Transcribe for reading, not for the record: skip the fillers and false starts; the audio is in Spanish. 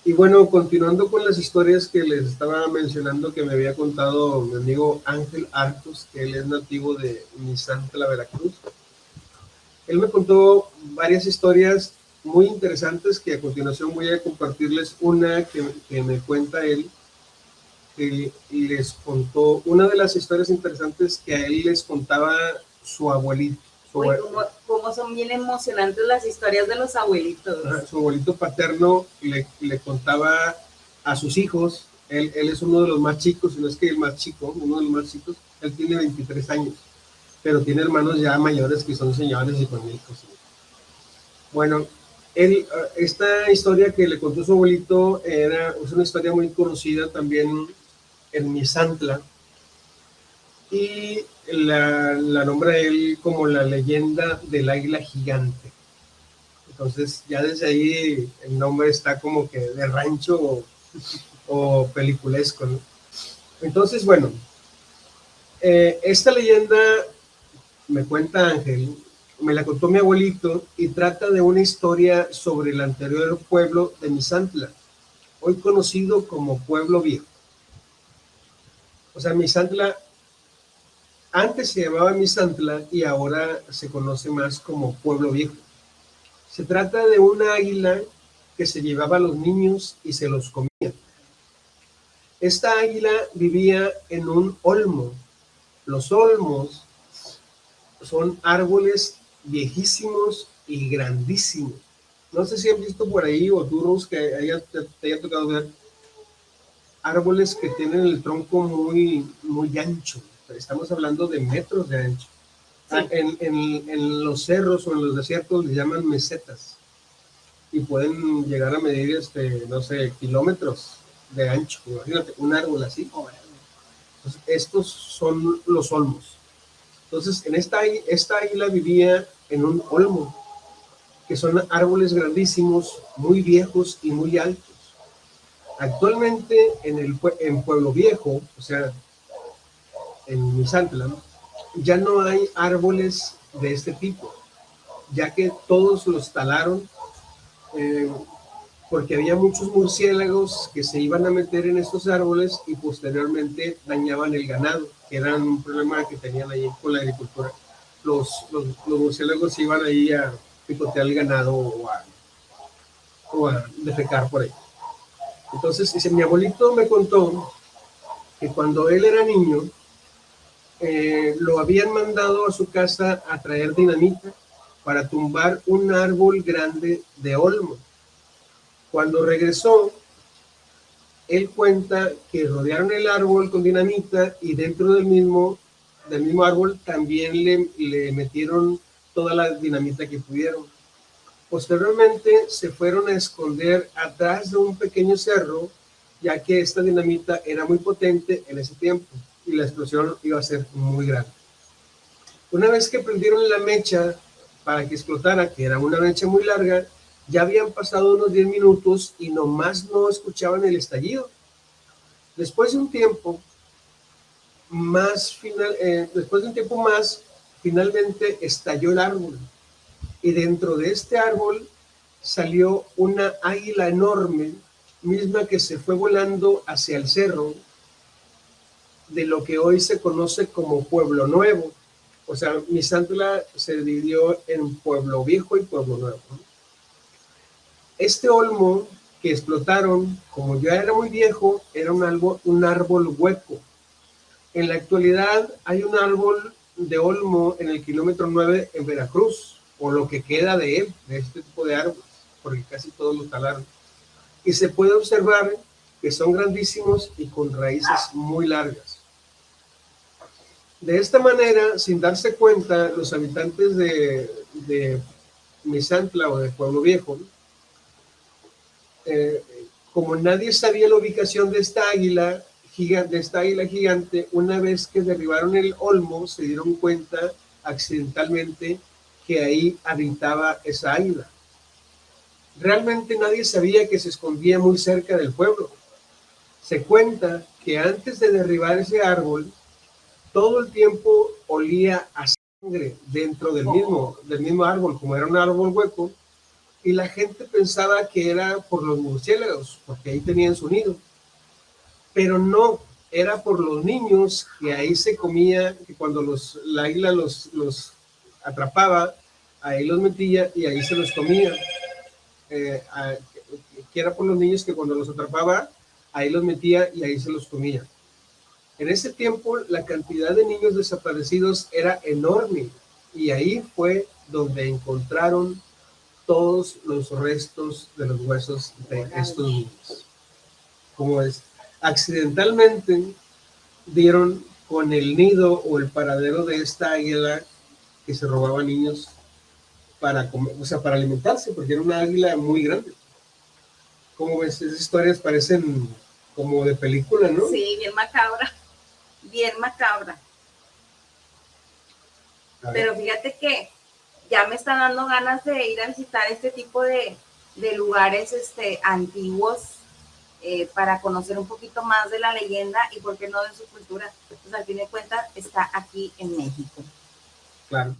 Y bueno, continuando con las historias que les estaba mencionando que me había contado mi amigo Ángel Arcos, que él es nativo de Misantla, Veracruz. Él me contó varias historias muy interesantes que a continuación voy a compartirles una que me cuenta él, que les contó, una de las historias interesantes que a él les contaba su abuelito. Uy, cómo son bien emocionantes las historias de los abuelitos. Su abuelito paterno le contaba a sus hijos, él es uno de los más chicos, si no es que el más chico, uno de los más chicos, él tiene 23 años, pero tiene hermanos ya mayores que son señores y con hijos. Bueno, esta historia que le contó su abuelito es una historia muy conocida también en Misantla y la nombra él como la leyenda del águila gigante. Entonces ya desde ahí el nombre está como que de rancho o peliculesco, ¿no? Entonces, bueno, esta leyenda, me cuenta Ángel, me la contó mi abuelito y trata de una historia sobre el anterior pueblo de Misantla, hoy conocido como Pueblo Viejo. O sea, Misantla antes se llamaba Misantla y ahora se conoce más como Pueblo Viejo. Se trata de una águila que se llevaba a los niños y se los comía. Esta águila vivía en un olmo. Los olmos son árboles viejísimos y grandísimos. No sé si han visto por ahí o tú, Rose, que te haya tocado ver árboles que tienen el tronco muy ancho. Estamos hablando de metros de ancho. Sí. En los cerros o en los desiertos les llaman mesetas y pueden llegar a medir, no sé, kilómetros de ancho. Imagínate, un árbol así. Entonces, estos son los olmos. Entonces, esta águila vivía en un olmo, que son árboles grandísimos, muy viejos y muy altos. Actualmente en Pueblo Viejo, o sea, en Misantla, ya no hay árboles de este tipo, ya que todos los talaron, porque había muchos murciélagos que se iban a meter en estos árboles y posteriormente dañaban el ganado, que era un problema que tenían ahí con la agricultura. Los murciélagos iban ahí a picotear el ganado o a defecar por ahí. Entonces, dice, mi abuelito me contó que cuando él era niño, lo habían mandado a su casa a traer dinamita para tumbar un árbol grande de olmo. Cuando regresó, él cuenta que rodearon el árbol con dinamita y dentro del mismo árbol también le metieron toda la dinamita que pudieron. Posteriormente se fueron a esconder atrás de un pequeño cerro, ya que esta dinamita era muy potente en ese tiempo y la explosión iba a ser muy grande. Una vez que prendieron la mecha para que explotara, que era una mecha muy larga, ya habían pasado unos 10 minutos y nomás no escuchaban el estallido. Después de un tiempo más, finalmente estalló el árbol y dentro de este árbol salió una águila enorme, misma que se fue volando hacia el cerro de lo que hoy se conoce como Pueblo Nuevo. O sea, Misantla se dividió en Pueblo Viejo y Pueblo Nuevo. Este olmo que explotaron, como ya era muy viejo, era un árbol hueco. En la actualidad hay un árbol de olmo en el kilómetro 9 en Veracruz, o lo que queda de él, de este tipo de árboles, porque casi todos lo talaron. Y se puede observar que son grandísimos y con raíces muy largas. De esta manera, sin darse cuenta, los habitantes de Misantla o de Pueblo Viejo, como nadie sabía la ubicación de esta águila gigante, una vez que derribaron el olmo, se dieron cuenta accidentalmente que ahí habitaba esa águila. Realmente nadie sabía que se escondía muy cerca del pueblo. Se cuenta que antes de derribar ese árbol, todo el tiempo olía a sangre dentro del mismo árbol, como era un árbol hueco, y la gente pensaba que era por los murciélagos, porque ahí tenían su nido, pero no, era por los niños que ahí se comía, que cuando la águila los atrapaba, ahí los metía y ahí se los comía. Que era por los niños que cuando los atrapaba, ahí los metía y ahí se los comía. En ese tiempo la cantidad de niños desaparecidos era enorme y ahí fue donde encontraron todos los restos de los huesos de estos niños. Como es, accidentalmente dieron con el nido o el paradero de esta águila que se robaba niños para comer, o sea, para alimentarse, porque era una águila muy grande. Como ves, esas historias parecen como de película, ¿no? Sí, bien macabra, bien macabra. Pero fíjate que ya me están dando ganas de ir a visitar este tipo de lugares antiguos para conocer un poquito más de la leyenda y por qué no de su cultura. Pues al fin de cuentas está aquí en México. Claro.